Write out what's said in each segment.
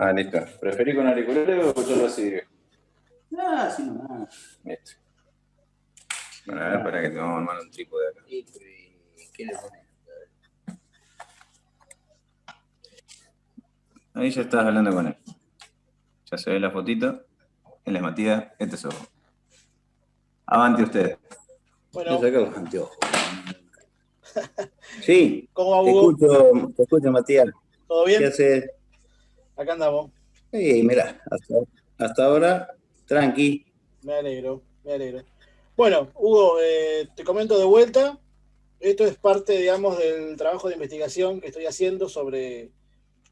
Ah, listo. ¿Preferís con auriculares o escucharlo así? Ah, sí, nomás. Listo. Bueno, a ver, para que te vamos a armar un trípode acá. ¿Qué le pones? Ahí ya estás hablando con él. Ya se ve la fotito. Él es Matías, este es Hugo. Avante usted. Bueno, Voy a sacar los anteojos. Sí, ¿cómo va, Hugo? te escucho, Matías. ¿Todo ¿Qué bien? haces? Acá andamos. Sí, mirá, hasta ahora, tranqui. Me alegro, me alegro. Bueno, Hugo, te comento de vuelta. Esto es parte, digamos, del trabajo de investigación que estoy haciendo sobre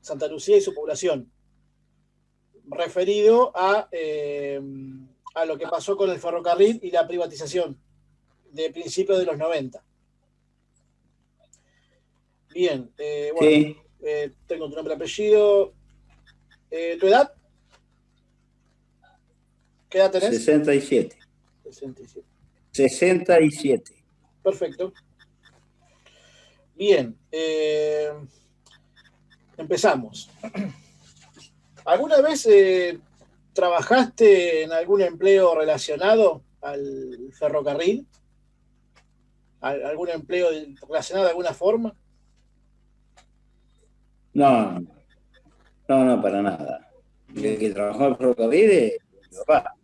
Santa Lucía y su población, referido a lo que pasó con el ferrocarril y la privatización de principios de los 90. Bien, bueno, Sí, tengo tu nombre y apellido. ¿Tu edad? ¿Qué edad tenés? 67. 67. 67. Perfecto. Bien, empezamos. ¿Alguna vez trabajaste en algún empleo relacionado al ferrocarril? ¿Algún empleo relacionado de alguna forma? No, no, para nada. El Bien. que trabajó en el ferrocarril es mi papá.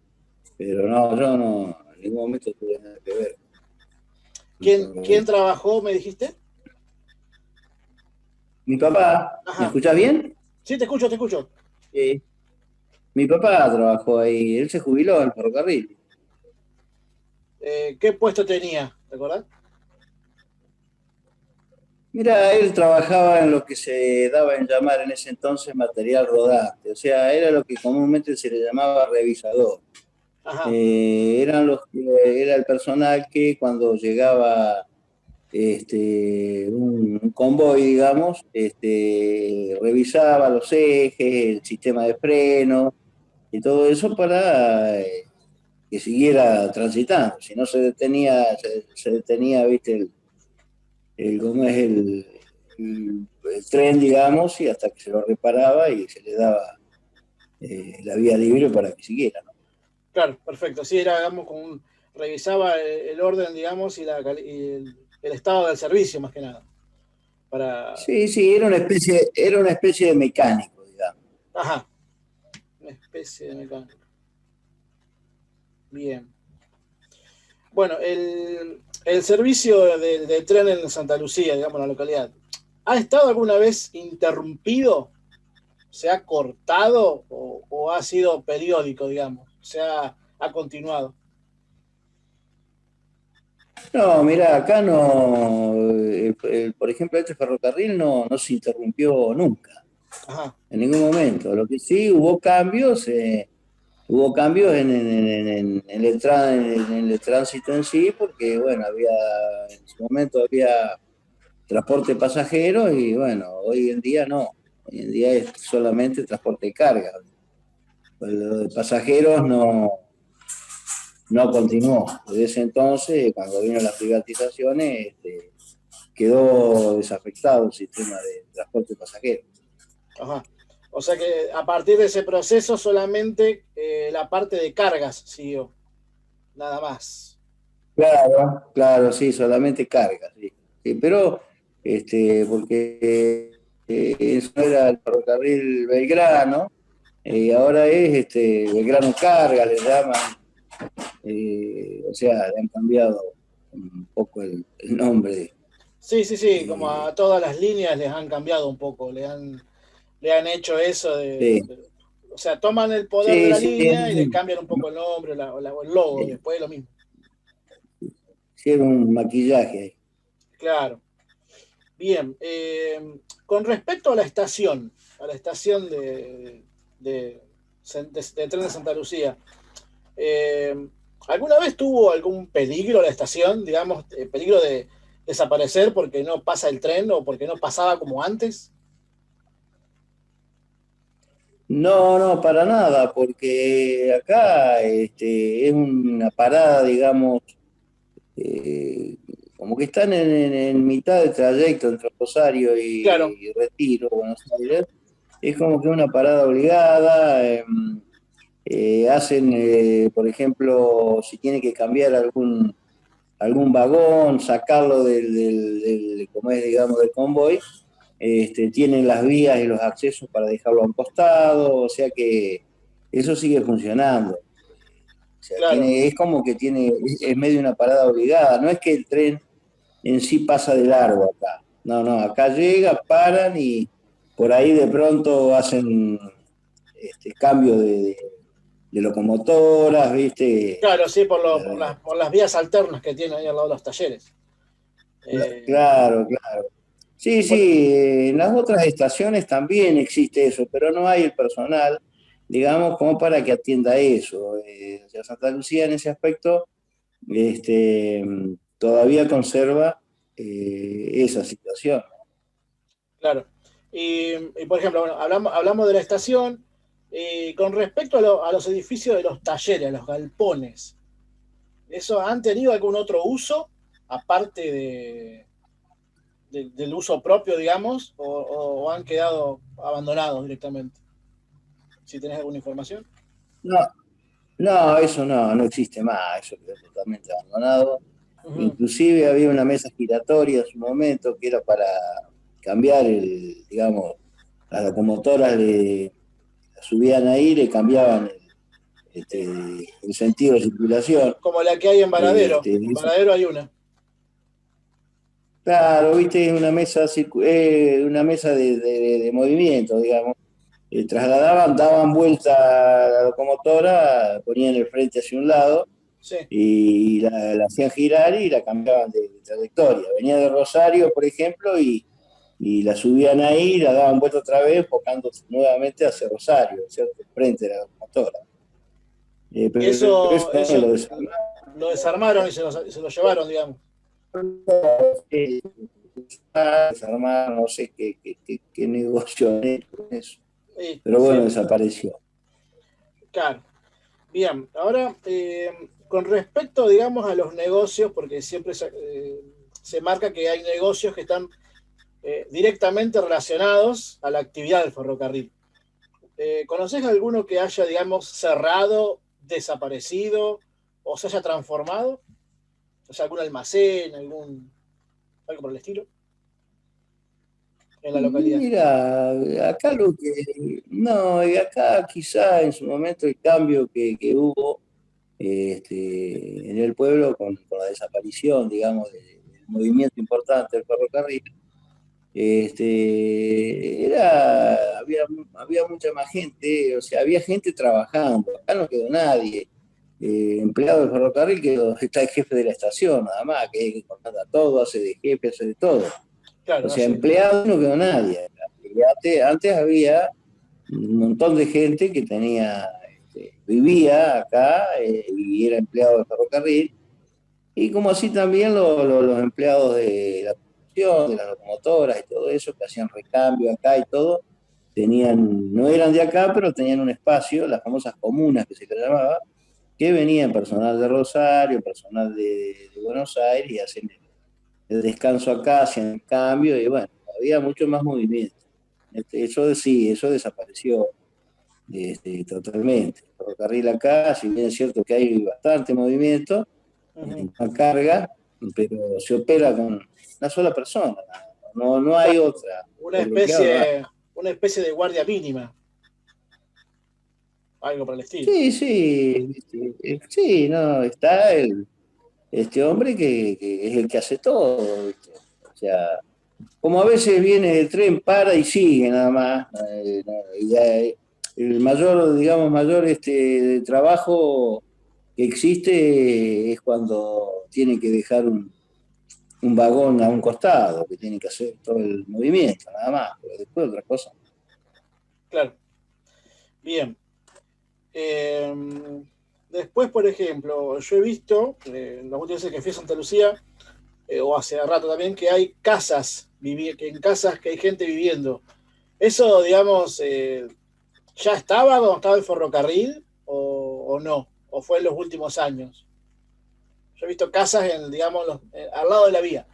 Pero no, yo no, en ningún momento tuve nada que ver con el ¿Quién ferrocarril. trabajó, me dijiste? Mi papá, ¿me Ajá. escuchás bien? Sí, te escucho, te escucho. Sí. Mi papá trabajó ahí, él se jubiló en el ferrocarril. ¿Qué puesto tenía? ¿Te acordás? Mira, él trabajaba en lo que se daba en llamar en ese entonces material rodante, o sea, era lo que comúnmente se le llamaba revisador. Ajá. Era el personal que cuando llegaba un convoy, digamos, revisaba los ejes, el sistema de freno y todo eso para que siguiera transitando. Si no se detenía, viste, cómo es el tren, digamos, y hasta que se lo reparaba y se le daba la vía libre para que siguiera, ¿no? Claro, perfecto. Sí, era, digamos, revisaba el orden, digamos, y el estado del servicio, más que nada. Para. Sí, sí, era una especie de mecánico, digamos. Ajá. Una especie de mecánico. Bien. Bueno, el servicio del tren en Santa Lucía, digamos, en la localidad, ¿ha estado alguna vez interrumpido? ¿Se ha cortado o ha sido periódico, digamos? ¿Ha continuado? No, mira, acá no, por ejemplo, este ferrocarril no se interrumpió nunca, Ajá. en ningún momento. Lo que sí hubo cambios en el tránsito en sí, porque, bueno, en su momento había transporte pasajero y, bueno, hoy en día no. Hoy en día es solamente transporte de carga. Lo de pasajeros no continuó. Desde ese entonces, cuando vino las privatizaciones, quedó desafectado el sistema de transporte pasajero. Ajá. O sea que a partir de ese proceso solamente la parte de cargas siguió, nada más. Claro, claro, sí, solamente carga, sí. Sí, pero, porque eso era el ferrocarril Belgrano, y ahora es Belgrano Carga, le llaman, o sea, le han cambiado un poco el nombre. Sí, sí, sí, como eh, a todas las líneas les han cambiado un poco, le han hecho eso sí, o sea, toman el poder de sí, la sí, línea y le cambian un poco el nombre o el logo, y eh, después lo mismo. hicieron un maquillaje ahí. Claro. Bien. Con respecto a la estación de tren de Santa Lucía, eh, ¿alguna vez tuvo algún peligro la estación, digamos, peligro de desaparecer porque no pasa el tren o porque no pasaba como antes? No, no, para nada, porque acá es una parada, digamos, eh, como que están en mitad de trayecto entre Rosario Claro. y Retiro, Buenos Aires, es como que una parada obligada. Hacen, por ejemplo, si tiene que cambiar algún vagón, sacarlo como es, digamos, del convoy, tienen las vías y los accesos para dejarlo a un costado, o sea que eso sigue funcionando. O sea, Claro, es como que es medio una parada obligada, no es que el tren en sí pasa de largo acá. No, no, acá llega, paran y por ahí de pronto hacen cambio de locomotoras, ¿viste? claro, sí, por las vías alternas que tiene ahí al lado de los talleres. Eh, Claro, claro. Sí, por- sí, en las otras estaciones también existe eso, pero no hay el personal, digamos, como para que atienda eso. O sea, Santa Lucía en ese aspecto todavía conserva esa situación. claro. Y, por ejemplo, bueno, hablamos de la estación. Con respecto a los edificios de los talleres, a los galpones, ¿eso han tenido algún otro uso aparte del uso propio, digamos, o han quedado abandonados directamente? Si tenés alguna información. No, no, eso no existe más, eso quedó totalmente abandonado. Ujú. Inclusive había una mesa giratoria en su momento que era para cambiar digamos, las locomotoras la subían ahí, le cambiaban el sentido de circulación. Como la que hay en Varadero. En Eso, Varadero hay una. claro, viste, una mesa de movimiento, digamos. Trasladaban, daban vuelta a la locomotora, ponían el frente hacia un lado Sí. y la hacían girar y la cambiaban de trayectoria. Venía de Rosario, por ejemplo, y la subían ahí, la daban vuelta otra vez, enfocándose nuevamente hacia Rosario, ¿cierto? El frente de la locomotora. Y Pero eso también lo lo desarmaron y se lo llevaron, digamos. desarmaron, no sé qué negocio han hecho con eso. Pero bueno, Sí, desapareció. claro. Bien, ahora con respecto, digamos, a los negocios, porque siempre se marca que hay negocios que están directamente relacionados a la actividad del ferrocarril. ¿Conoces alguno que haya, digamos, cerrado, desaparecido o se haya transformado? O sea, algún almacén, algo por el estilo, en la localidad. Mira, acá no, y acá quizá en su momento el cambio que hubo en el pueblo con la desaparición, digamos, del movimiento importante del ferrocarril, había mucha más gente, o sea, había gente trabajando, acá no quedó nadie. Empleado del ferrocarril está el jefe de la estación, nada más, que contrata todo, hace de jefe, hace de todo. Claro, O no sea, sé. empleado no quedó nadie. Y antes había un montón de gente que vivía acá y era empleado del ferrocarril, y como así también los empleados de la producción, de las locomotoras y todo eso, que hacían recambio acá y todo, no eran de acá, pero tenían un espacio, las famosas comunas que se le llamaba, que venían personal de Rosario, personal de Buenos Aires y hacían el descanso acá, hacían el cambio y bueno, había mucho más movimiento. Eso sí, eso desapareció totalmente. El ferrocarril acá, si bien es cierto que hay bastante movimiento, Ujú. una carga, pero se opera con una sola persona, no hay Claro, otra. Otro empleado no hay. una especie de guardia mínima, algo por el estilo. Sí, sí, sí, no, está este hombre que es el que hace todo, ¿viste? O sea, como a veces viene el tren, para y sigue nada más. No, el mayor, digamos, mayor trabajo que existe es cuando tiene que dejar un vagón a un costado, que tiene que hacer todo el movimiento, nada más, pero después otra cosa. Claro, bien. Eh, Después, por ejemplo, yo he visto, las últimas veces que fui a Santa Lucía, o hace rato también, que hay casas, que en casas que hay gente viviendo. Eso, digamos, ¿ya estaba cuando estaba el ferrocarril o no? ¿O fue en los últimos años? Yo he visto casas, digamos, al lado de la vía.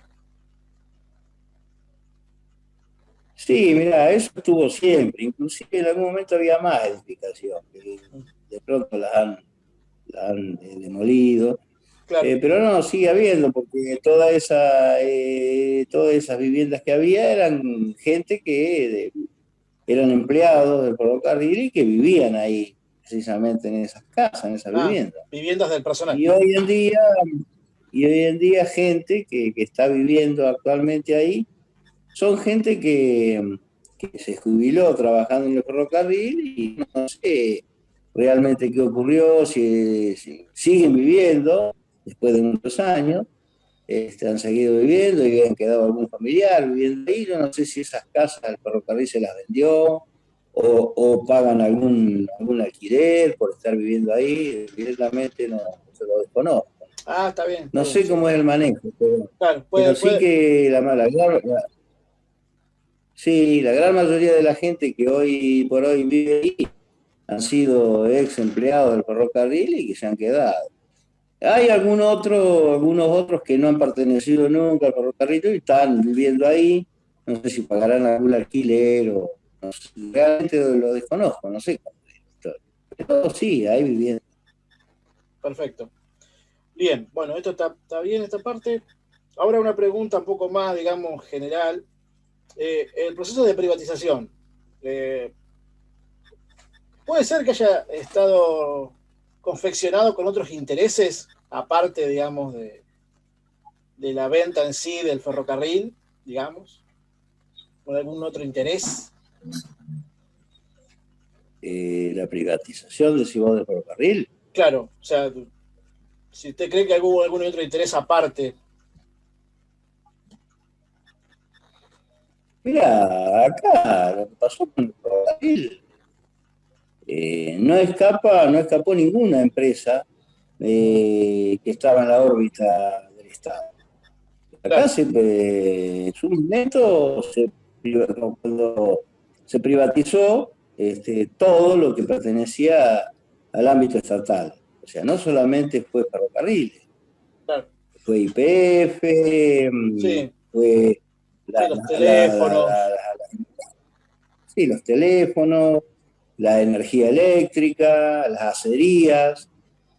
Sí, mira, eso estuvo siempre. Inclusive en algún momento había más edificación, que de pronto las han demolido. Claro. Pero no, sigue habiendo, porque todas esas viviendas que había eran gente que eran empleados del ferrocarril y que vivían ahí, precisamente en esas casas, en esas Ah, viviendas. viviendas del personal. Y hoy en día, y hoy en día gente que está viviendo actualmente ahí, son gente que se jubiló trabajando en el ferrocarril y no sé realmente qué ocurrió, si siguen viviendo después de muchos años, han seguido viviendo y han quedado algún familiar viviendo ahí. Yo no sé si esas casas el ferrocarril se las vendió o pagan algún alquiler por estar viviendo ahí. Directamente no se lo desconozco. Ah, está No bien, sé sí. cómo es el manejo, Claro, pero sí que sí, la gran mayoría de la gente que hoy por hoy vive ahí han sido ex empleados del ferrocarril y que se han quedado. Hay algunos otros que no han pertenecido nunca al ferrocarril y están viviendo ahí. No sé si pagarán algún alquiler o no sé, realmente lo desconozco, no sé cómo es la historia. Pero sí, hay vivienda. perfecto. Bien, bueno, esto está bien, esta parte. Ahora una pregunta un poco más, digamos, general. El proceso de privatización. eh, ¿Puede ser que haya estado confeccionado con otros intereses, aparte, digamos, de la venta en sí del ferrocarril, digamos, con algún otro interés? La privatización, decís vos, del ferrocarril. Claro, o sea, si usted cree que hubo algún otro interés aparte. Mira, acá lo que pasó con el ferrocarril, no escapó ninguna empresa que estaba en la órbita del Estado. Acá Claro, en su momento, cuando se privatizó todo lo que pertenecía al ámbito estatal. O sea, no solamente fue ferrocarriles, claro. fue YPF, Sí, fue sí, los teléfonos. sí, los teléfonos, la energía eléctrica, las acerías.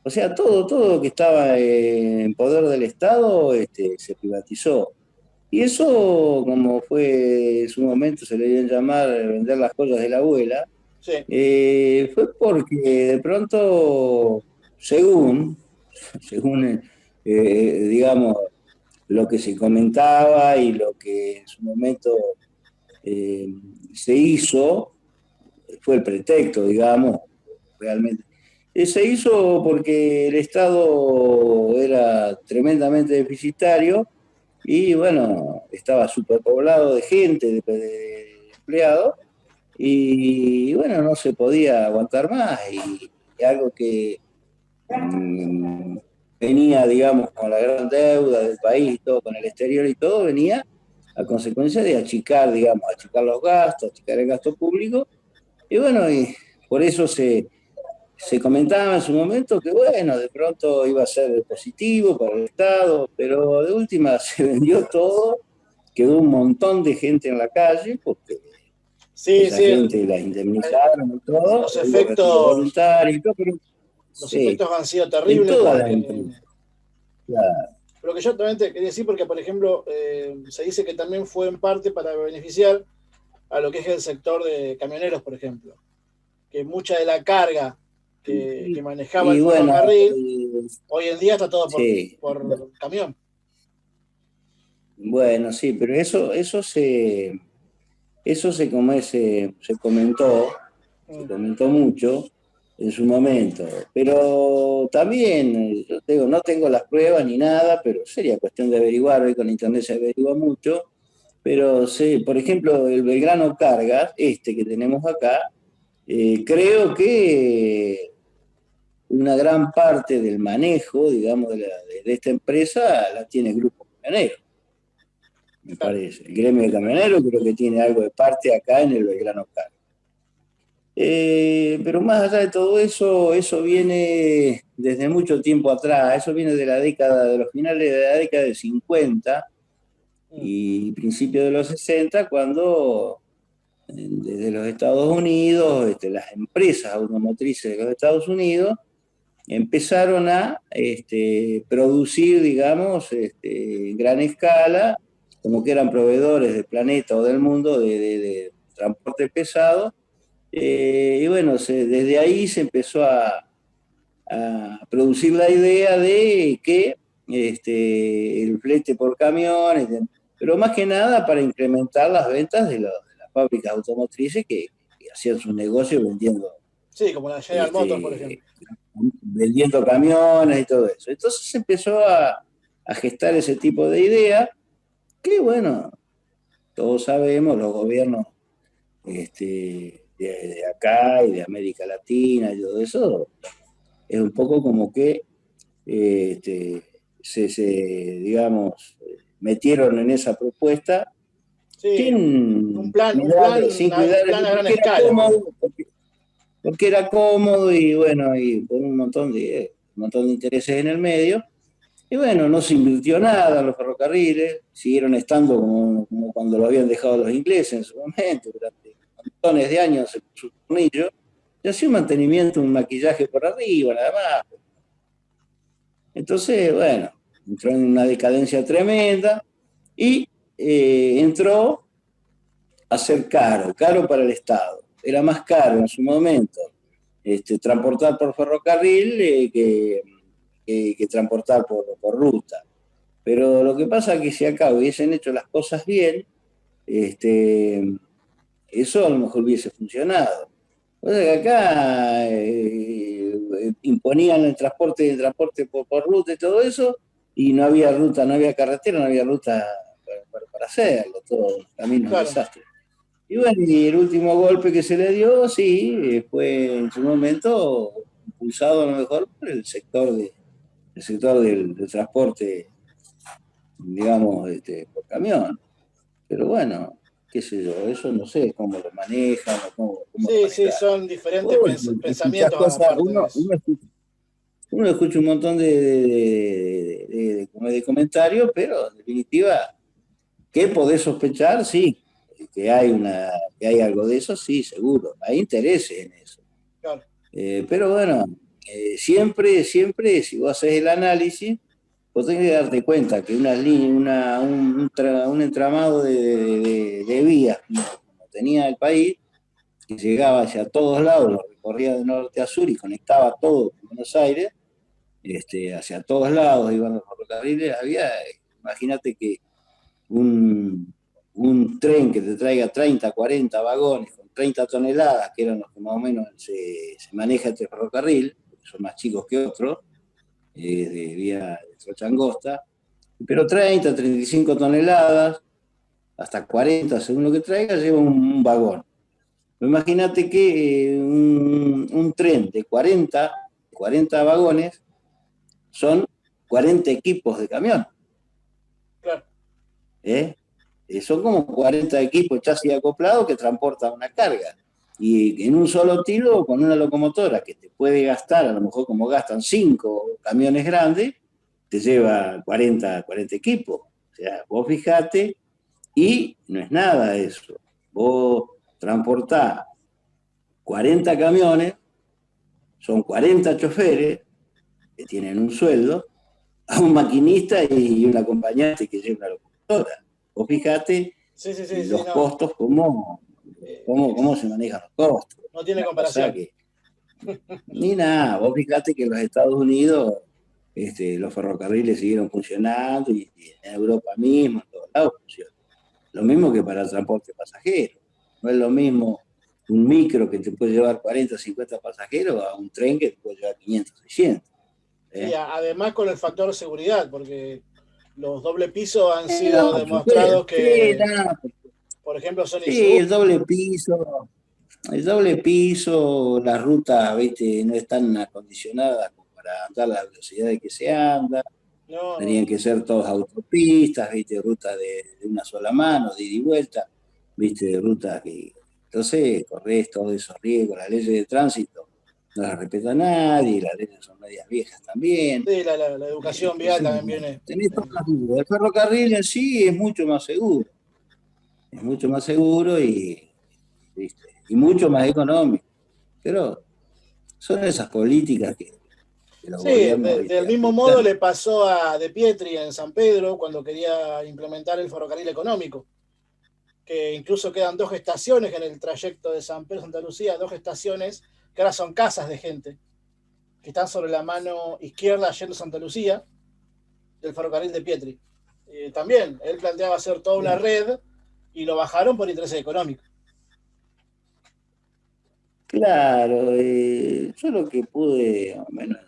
O sea, todo lo que estaba en poder del Estado se privatizó. Y eso, como fue en su momento, se le dio en llamar vender las joyas de la abuela, Sí, fue porque de pronto, según, según digamos, lo que se comentaba y lo que en su momento eh, se hizo, fue el pretexto, digamos, realmente. Se hizo porque el Estado era tremendamente deficitario y bueno, estaba superpoblado de gente, de empleados, y bueno, no se podía aguantar más. Y algo que mm, venía, digamos, con la gran deuda del país y todo, con el exterior y todo, venía a consecuencia de achicar, digamos, achicar los gastos, achicar el gasto público. Y bueno, y por eso se comentaba en su momento que, bueno, de pronto iba a ser positivo para el Estado, pero de última se vendió todo, quedó un montón de gente en la calle, porque sí, esa sí, gente la indemnizaron y todo, los hubo retiro efectos, voluntario y todo, pero los sí, efectos han sido en terribles todas las porque empresas. Claro. lo que yo también te quería decir, porque por ejemplo, se dice que también fue en parte para beneficiar a lo que es el sector de camioneros, por ejemplo, que mucha de la carga que manejaba el Y bueno, ferrocarril, hoy en día está todo sí, por camión. bueno, sí, pero eso se Mm, comentó mucho en su momento, pero también, yo te digo, no tengo las pruebas ni nada, pero sería cuestión de averiguar, hoy con internet se averigua mucho, pero sí, por ejemplo, el Belgrano Cargas, que tenemos acá, creo que una gran parte del manejo, digamos, de esta empresa la tiene el Grupo Camionero, me claro. parece. El gremio de camioneros creo que tiene algo de parte acá en el Belgrano Cargas. Pero más allá de todo eso, eso viene desde mucho tiempo atrás, eso viene de los finales de la década del 50 Mm, y principios de los 60, cuando desde los Estados Unidos, las empresas automotrices de los Estados Unidos empezaron a producir, digamos, en gran escala, como que eran proveedores del planeta o del mundo de transporte pesado. Y bueno, desde ahí se empezó a producir la idea de que el flete por camiones, pero más que nada para incrementar las ventas de las fábricas automotrices que hacían sus negocios vendiendo. Sí, como la General Motors, por ejemplo. Vendiendo camiones y todo eso. Entonces se empezó a gestar ese tipo de idea que, bueno, todos sabemos, los gobiernos de acá y de América Latina y todo eso, es un poco como que digamos, metieron en esa propuesta Sí, sin un plan a gran era escala. cómodo, porque era cómodo y bueno, y con un montón de intereses en el medio. Y bueno, no se invirtió nada en los ferrocarriles, siguieron estando como cuando lo habían dejado los ingleses en su momento, durante montones de años se puso un tornillo, y hacía un mantenimiento, un maquillaje por arriba, nada más. Entonces, bueno, entró en una decadencia tremenda y entró a ser caro para el Estado. Era más caro en su momento transportar por ferrocarril que transportar por ruta. Pero lo que pasa es que si acá hubiesen hecho las cosas bien, eso a lo mejor hubiese funcionado. O sea que acá imponían el transporte por ruta y todo eso, y no había ruta, no había carretera, no había ruta para hacerlo, todo el camino Claro. desastre. Y bueno, y el último golpe que se le dio, sí, fue en su momento impulsado a lo mejor por el sector del transporte, digamos, por camión. Pero bueno, qué sé yo, eso no sé cómo lo manejan o cómo lo Sí, manejan. son diferentes pensamientos Cosas, aparte de eso. uno escucha un montón de comentarios, pero en definitiva, ¿qué podés sospechar? Sí, que hay algo de eso, sí, seguro. Hay intereses en eso. Claro. Pero bueno, siempre, si vos haces el análisis, vos tenés que darte cuenta que un entramado de vías como tenía el país, que llegaba hacia todos lados, lo recorría de norte a sur y conectaba todo con Buenos Aires, hacia todos lados iban los ferrocarriles, imagínate que un tren que te traiga 30, 40 vagones con 30 toneladas, que eran los que más o menos se maneja este ferrocarril, son más chicos que otros, de vía de trocha angosta, pero 30, 35 toneladas, hasta 40, según lo que traiga, lleva un vagón. Imagínate que un tren de 40 vagones son 40 equipos de camión. Claro. Son como 40 equipos chasis acoplados que transportan una carga. Y en un solo tiro, con una locomotora que te puede gastar, a lo mejor como gastan 5 camiones grandes, te lleva 40 equipos. O sea, vos fijate, y no es nada eso. Vos transportás 40 camiones, son 40 choferes que tienen un sueldo, a un maquinista y un acompañante que lleva una locomotora. Vos fijate los costos, cómo se manejan los costos. No tiene comparación. Ni nada, vos fijate que en los Estados Unidos los ferrocarriles siguieron funcionando y en Europa mismo, en todos lados funcionan. Lo mismo que para el transporte pasajero. No es lo mismo un micro que te puede llevar 40 o 50 pasajeros a un tren que te puede llevar 500 o 600. Sí, además con el factor de seguridad, porque los doble pisos han sido demostrados que, por ejemplo, son inseguros. El doble piso, las rutas, ¿viste? No están acondicionadas para andar a la velocidad de que se anda. Tenían que ser todas autopistas, ¿viste? Rutas de una sola mano, de ida y vuelta, ¿viste? Rutas que... Entonces, corres todos esos riesgos, las leyes de tránsito no las respeta nadie, las leyes son medias viejas también. Sí, la educación vial también viene. El ferrocarril en sí es mucho más seguro. Es mucho más seguro y ¿viste? Y mucho más económico. Pero son esas políticas que los Sí, gobiernos, ¿viste?, del mismo modo aplican. le pasó a De Pietri en San Pedro cuando quería implementar el ferrocarril económico, que incluso quedan dos estaciones en el trayecto de San Pedro a Santa Lucía, dos estaciones que ahora son casas de gente, que están sobre la mano izquierda yendo a Santa Lucía, del ferrocarril de Pietri. También, él planteaba hacer toda una red y lo bajaron por intereses económicos. Claro, yo lo que pude más o menos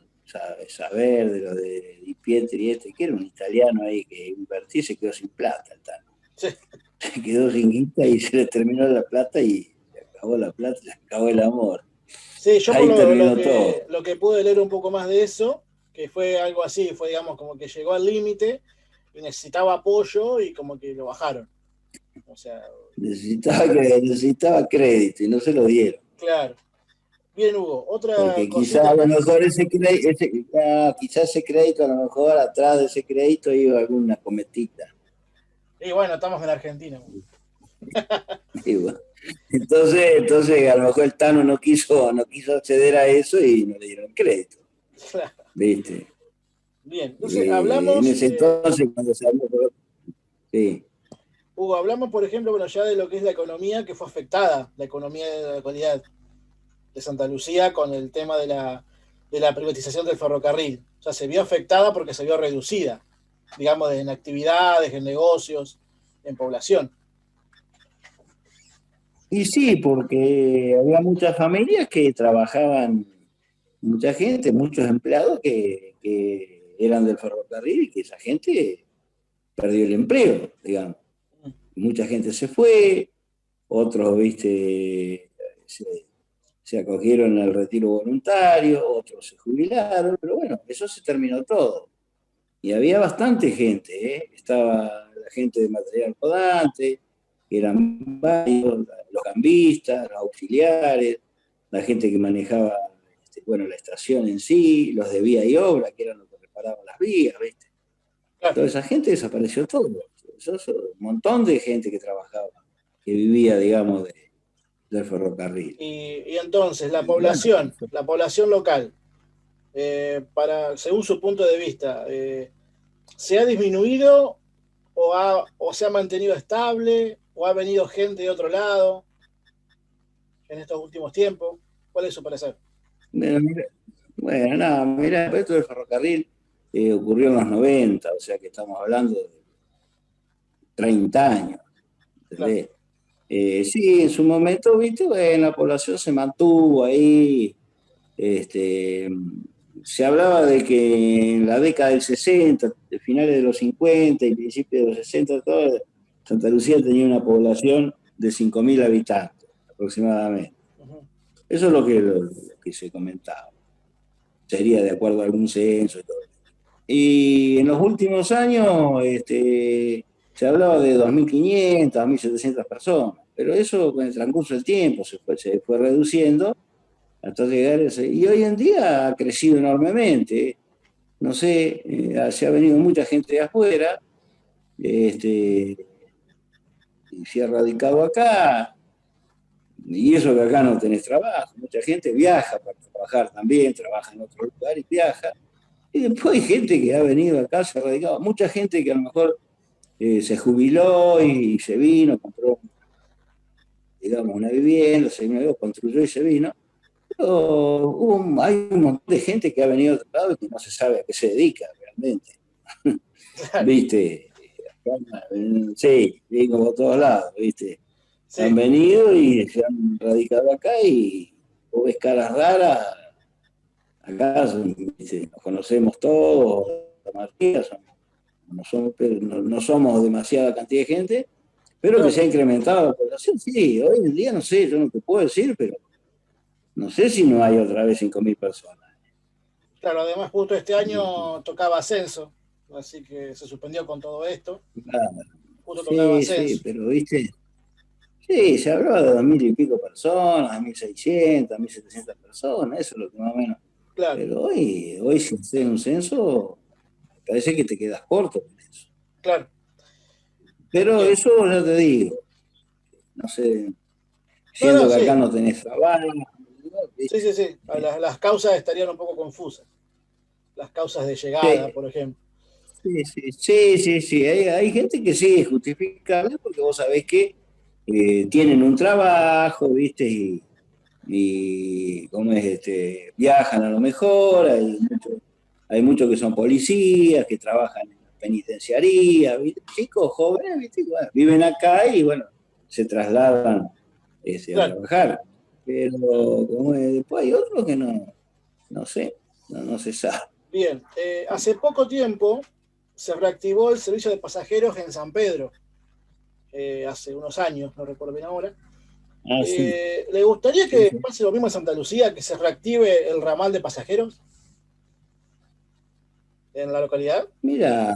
saber de lo de Di Pietri, que era un italiano ahí que invertí y se quedó sin plata, el Tano. Sí. Se quedó sin guita y se le terminó la plata y se acabó la plata, se acabó el amor. Sí, yo por Ahí terminó todo. lo que pude leer un poco más de eso, que fue algo así, fue digamos como que llegó al límite y necesitaba apoyo y como que lo bajaron. O sea, Necesitaba crédito y no se lo dieron. claro. Bien, Hugo, otra Porque quizás cosita. a lo mejor quizás ese crédito, a lo mejor atrás de ese crédito iba alguna cometita. Y bueno, estamos en Argentina. Y bueno, entonces a lo mejor el Tano no quiso acceder a eso y no le dieron crédito. ¿Viste? Bien, entonces En hablamos, ese entonces, cuando se habló, sí. Hugo, hablamos por ejemplo, bueno, ya de lo que es la economía que fue afectada, la economía de la localidad de Santa Lucía con el tema de la privatización del ferrocarril. O sea, se vio afectada porque se vio reducida, digamos, en actividades, en negocios, en población. Y sí, porque había muchas familias que trabajaban, mucha gente, muchos empleados que eran del ferrocarril y que esa gente perdió el empleo, digamos. Mucha gente se fue, otros, viste, se acogieron al retiro voluntario, otros se jubilaron, pero bueno, eso se terminó todo. Y había bastante gente, ¿eh? Estaba la gente de material rodante, que eran varios, los cambistas, los auxiliares, la gente que manejaba, bueno, la estación en sí, los de vía y obra, que eran los que reparaban las vías, ¿viste? Claro. Toda esa gente desapareció todo. Eso es un montón de gente que trabajaba, que vivía, digamos, del ferrocarril. Y entonces, Bueno, la población local, según su punto de vista, ¿se ha disminuido o se ha mantenido estable o ha venido gente de otro lado en estos últimos tiempos? ¿Cuál es su parecer? bueno, nada, mira, esto del ferrocarril ocurrió en los 90, o sea que estamos hablando de 30 años, Claro. ¿entendés? Sí, en su momento, viste, bueno, la población se mantuvo ahí. Este, se hablaba de que en la década del 60, de finales de los 50 y principios de los 60, Santa Lucía tenía una población de 5.000 habitantes aproximadamente. Uh-huh. Eso es lo que se comentaba. Sería de acuerdo a algún censo y todo. Y en los últimos años se hablaba de 2.500, 2.700 personas, pero eso con el transcurso del tiempo se fue reduciendo hasta llegar a ese. Y hoy en día ha crecido enormemente. No sé, se ha venido mucha gente de afuera, y se ha radicado acá, y eso que acá no tenés trabajo. Mucha gente viaja para trabajar también, trabaja en otro lugar y viaja. Y después hay gente que ha venido acá, se ha radicado. Mucha gente que a lo mejor se jubiló y se vino, compró, digamos, una vivienda, se vino, construyó y se vino. Pero hay un montón de gente que ha venido a otro lado y que no se sabe a qué se dedica realmente. Claro. ¿Viste? Sí, vengo por todos lados, ¿viste? Han Sí, venido y se han radicado acá y vos ves caras raras. Acá ¿viste? Nos conocemos todos, la mayoría no somos demasiada cantidad de gente, pero que claro. se ha incrementado la población. Sí, hoy en día no sé, yo no te puedo decir, pero no sé si no hay otra vez 5.000 personas. Claro, además justo este año tocaba ascenso, así que se suspendió con todo esto. Claro, Justo tocaba sí, sí, ascenso. pero viste, sí, se hablaba de 2.000 y pico personas, 1.600, 1.700 personas, eso es lo que más o menos. Claro, Pero hoy si haces un censo, parece que te quedas corto con eso. claro. Pero Bien. eso ya te digo, no sé, No, siendo no, que acá sí. no tenés trabajo. Sí, sí, sí. Las causas estarían un poco confusas. Las causas de llegada, Sí, por ejemplo. sí, sí, sí, sí, sí. Hay gente que sí es justificable porque vos sabés que tienen un trabajo, ¿viste? Y cómo es, viajan a lo mejor, hay muchos que son policías, que trabajan en la penitenciaría, ¿viste? Chicos jóvenes, ¿viste? Bueno, viven acá y bueno, se trasladan a Claro. trabajar. Pero como después hay otros que no, no sé, no se sabe. Bien. Hace poco tiempo se reactivó el servicio de pasajeros en San Pedro. Hace unos años, no recuerdo bien ahora. Ah, sí, ¿Le gustaría sí, que sí. pase lo mismo en Santa Lucía, que se reactive el ramal de pasajeros en la localidad? Mira,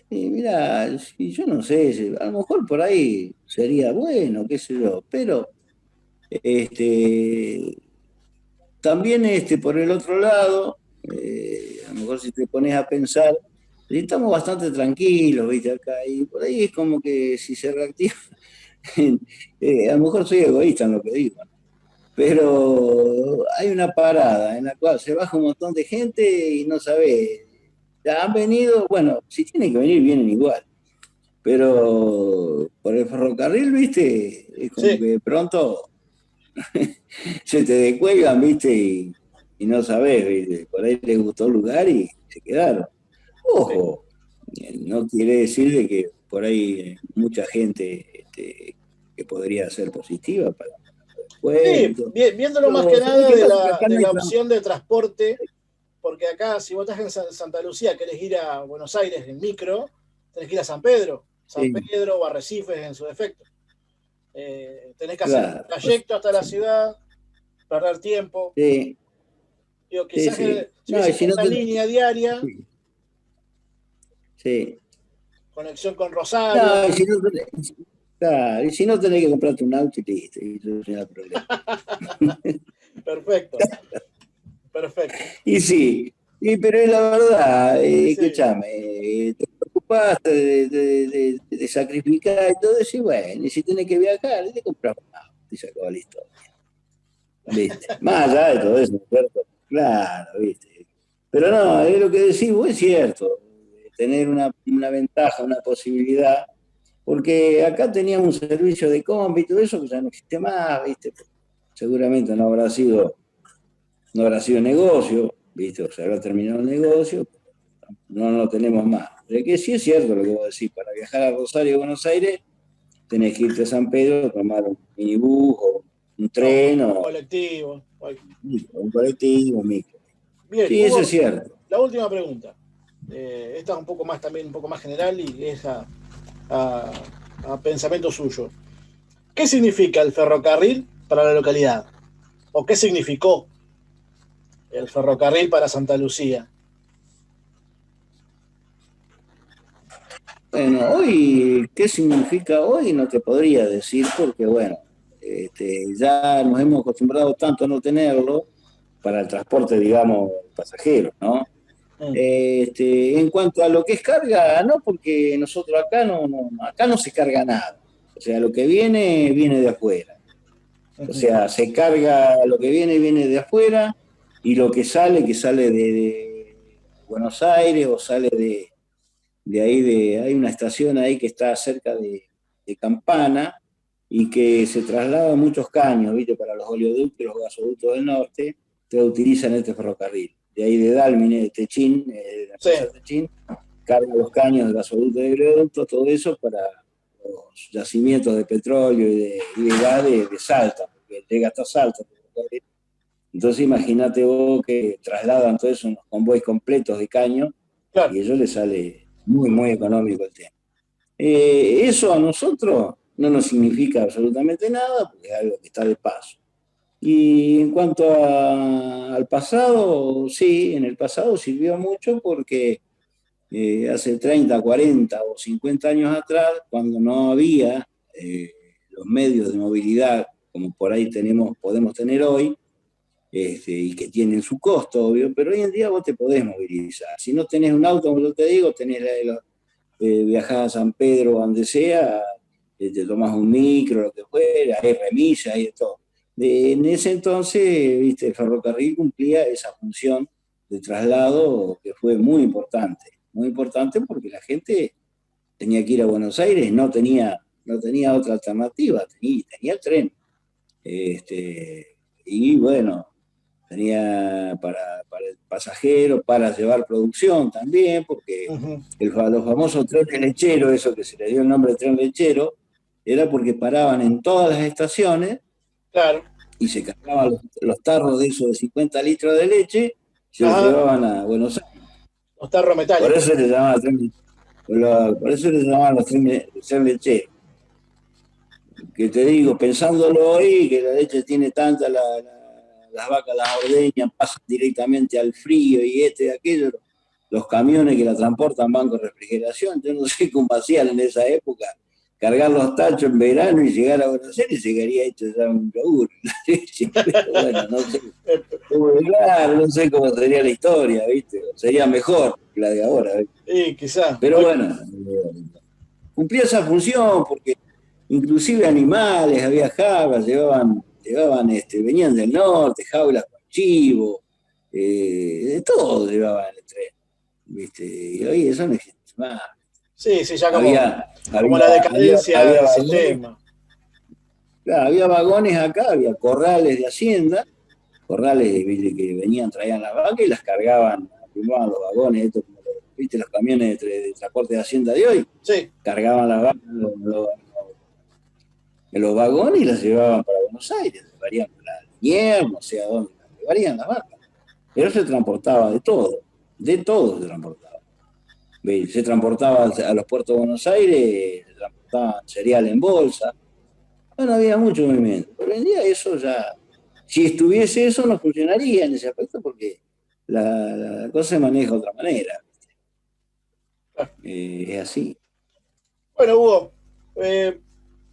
sí, mira, sí, yo no sé, a lo mejor por ahí sería bueno, qué sé yo, pero este, también por el otro lado, a lo mejor si te pones a pensar, estamos bastante tranquilos, ¿viste? Acá, y por ahí es como que si se reactiva, a lo mejor soy egoísta en lo que digo, ¿no? Pero hay una parada en la cual se baja un montón de gente y no sabe, ya han venido, bueno, si tienen que venir, vienen igual, pero por el ferrocarril, ¿viste? Es como Sí, que de pronto se te descuelgan, ¿viste? Y no sabés, ¿viste? Por ahí les gustó el lugar y se quedaron. sí. Ojo, no quiere decir de que por ahí mucha gente que podría ser positiva para Sí, descuento. viéndolo más Pero que ¿sabés nada qué pasa? Que acá de no hay la trabajo. opción de transporte, porque acá, si vos estás en Santa Lucía, querés ir a Buenos Aires en micro, tenés que ir a San Pedro. San Sí, Pedro o Arrecifes en su defecto. Tenés que hacer un claro. trayecto hasta la Sí, ciudad, perder tiempo. sí, Digo, sí, quizás sí. si No, hubiese y si no una te... línea diaria, Sí, sí. conexión con Rosario. No, y si no tenés, claro, y si no tenés que comprarte un auto y listo, y eso no hay problema. Perfecto, perfecto. Y sí, pero es la verdad, Sí, sí. escúchame, te preocupaste de sacrificar y todo eso, y bueno, y si tienes que viajar, te compras un auto y se acabó la historia, ¿viste? Más allá de todo eso, ¿no es cierto? Claro, ¿viste? Pero no, es lo que decís, vos es cierto, tener una ventaja, una posibilidad, porque acá teníamos un servicio de combi y todo eso que ya no existe más, ¿viste? Seguramente no habrá sido negocio, ¿viste? O se habrá terminado el negocio, no lo tenemos más. Pero que sí es cierto lo que vos decís, para viajar a Rosario o Buenos Aires tenés que irte a San Pedro, tomar un minibús o un No, tren o colectivo. un colectivo, un micro. Bien, Sí, eso es Hugo, cierto. la última pregunta. Esta es un poco más también, un poco más general y es a- a pensamiento suyo. ¿Qué significa el ferrocarril para la localidad? ¿O qué significó el ferrocarril para Santa Lucía? Bueno, hoy, ¿qué significa hoy? No te podría decir porque, bueno, ya nos hemos acostumbrado tanto a no tenerlo para el transporte, digamos, pasajero, ¿no? Mm, En cuanto a lo que es carga, no, porque nosotros acá acá no se carga nada. O sea, lo que viene, viene de afuera. O ujú. sea, se carga, lo que viene, viene de afuera, y lo que sale de Buenos Aires o sale de ahí, hay una estación ahí que está cerca de Campana y que se traslada muchos caños, ¿viste? Para los oleoductos y los gasoductos del norte, que utilizan este ferrocarril. De ahí de Dálmine, de Techín, de la Sí, empresa Techín, carga los caños de gasoductos y oleoductos, todo eso para los yacimientos de petróleo y de gas de Salta, porque llega hasta Salta. Entonces imagínate vos que trasladan todo eso en los convoys completos de caño claro, y a ellos les sale muy, muy económico el tema. Eso a nosotros no nos significa absolutamente nada, porque es algo que está de paso. Y en cuanto al pasado, sí, en el pasado sirvió mucho porque hace 30, 40 o 50 años atrás, cuando no había los medios de movilidad como por ahí podemos tener hoy, y que tienen su costo, obvio, pero hoy en día vos te podés movilizar. Si no tenés un auto, como yo te digo, viajás a San Pedro o donde sea, te tomás un micro, lo que fuera, hay remisas, hay de todo. En ese entonces, viste, el ferrocarril cumplía esa función de traslado que fue muy importante porque la gente tenía que ir a Buenos Aires, no tenía otra alternativa, tenía el tren. Y bueno, tenía para el pasajero, para llevar producción también, porque los famosos trenes lecheros, eso que se le dio el nombre de tren lechero, era porque paraban en todas las estaciones, claro, y se cargaban los tarros de esos de 50 litros de leche, se los ajá, llevaban a Buenos Aires. los tarros Por metálicos. eso le llamaban por eso le llamaban los trenes lecheros. Que te digo, pensándolo hoy, que la leche tiene tanta, las vacas las ordeñan, pasan directamente al frío y y aquello, los camiones que la transportan van con refrigeración, yo no sé cómo hacían en esa época, cargar los tachos en verano y llegar a Buenos Aires, se quedaría hecho ya un yogur. Bueno, no sé, claro, no sé cómo sería la historia, ¿viste? Sería mejor que la de ahora, ¿viste? Sí, quizás. Pero bueno, cumplía esa función porque inclusive animales, había jaulas, venían del norte, jaulas con chivo, de todo llevaban el tren, ¿viste? Y hoy eso no existe más. Sí, sí, ya Había, como la decadencia había del vagones, sistema. claro, había vagones acá, había corrales de hacienda, corrales, ¿viste? Que venían, traían las vacas y las cargaban, arrimaban los vagones, esto como ¿viste? Los camiones de transporte de hacienda de hoy, Sí, cargaban las vacas en los vagones y las llevaban para Buenos Aires, llevarían para Liniers, no sé a dónde, las llevarían las vacas. Pero se transportaba de todo se transportaba. Se transportaba a los puertos de Buenos Aires, se transportaba cereal en bolsa. Bueno, había mucho movimiento. Pero hoy en día eso ya, si estuviese eso no funcionaría en ese aspecto porque la cosa se maneja de otra manera. Es así. bueno, Hugo,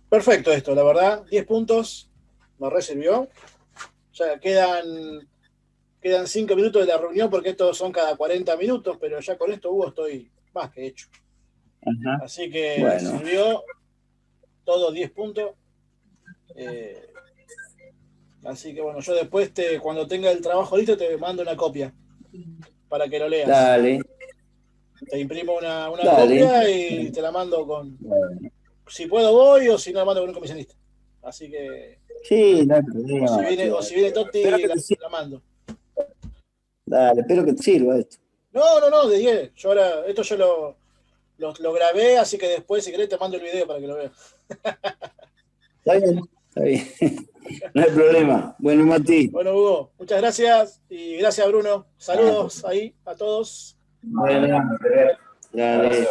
perfecto esto, la verdad. 10 puntos, me reservió. Ya quedan 5 minutos de la reunión porque estos son cada 40 minutos, pero ya con esto, Hugo, estoy más que hecho. Ajá. Así que me Bueno, sirvió todos 10 puntos. Así que bueno, yo después, cuando tenga el trabajo listo, te mando una copia para que lo leas. dale, Te imprimo una dale. copia y te la mando con. Bueno, Si puedo, voy, o si no, la mando con un comisionista. Así que. sí, no hay O problema, si viene, Matías, o no hay si viene problema. Espero Totti, que te sirva. la mando. Dale, espero que te sirva esto. No, no, no, de 10. Yo ahora, esto yo lo grabé, así que después, si querés, te mando el video para que lo veas. Está bien, está bien. No hay problema. Bueno, Mati. Bueno, Hugo, muchas gracias y gracias, Bruno. Ah, Saludos ahí a todos. bueno, dale.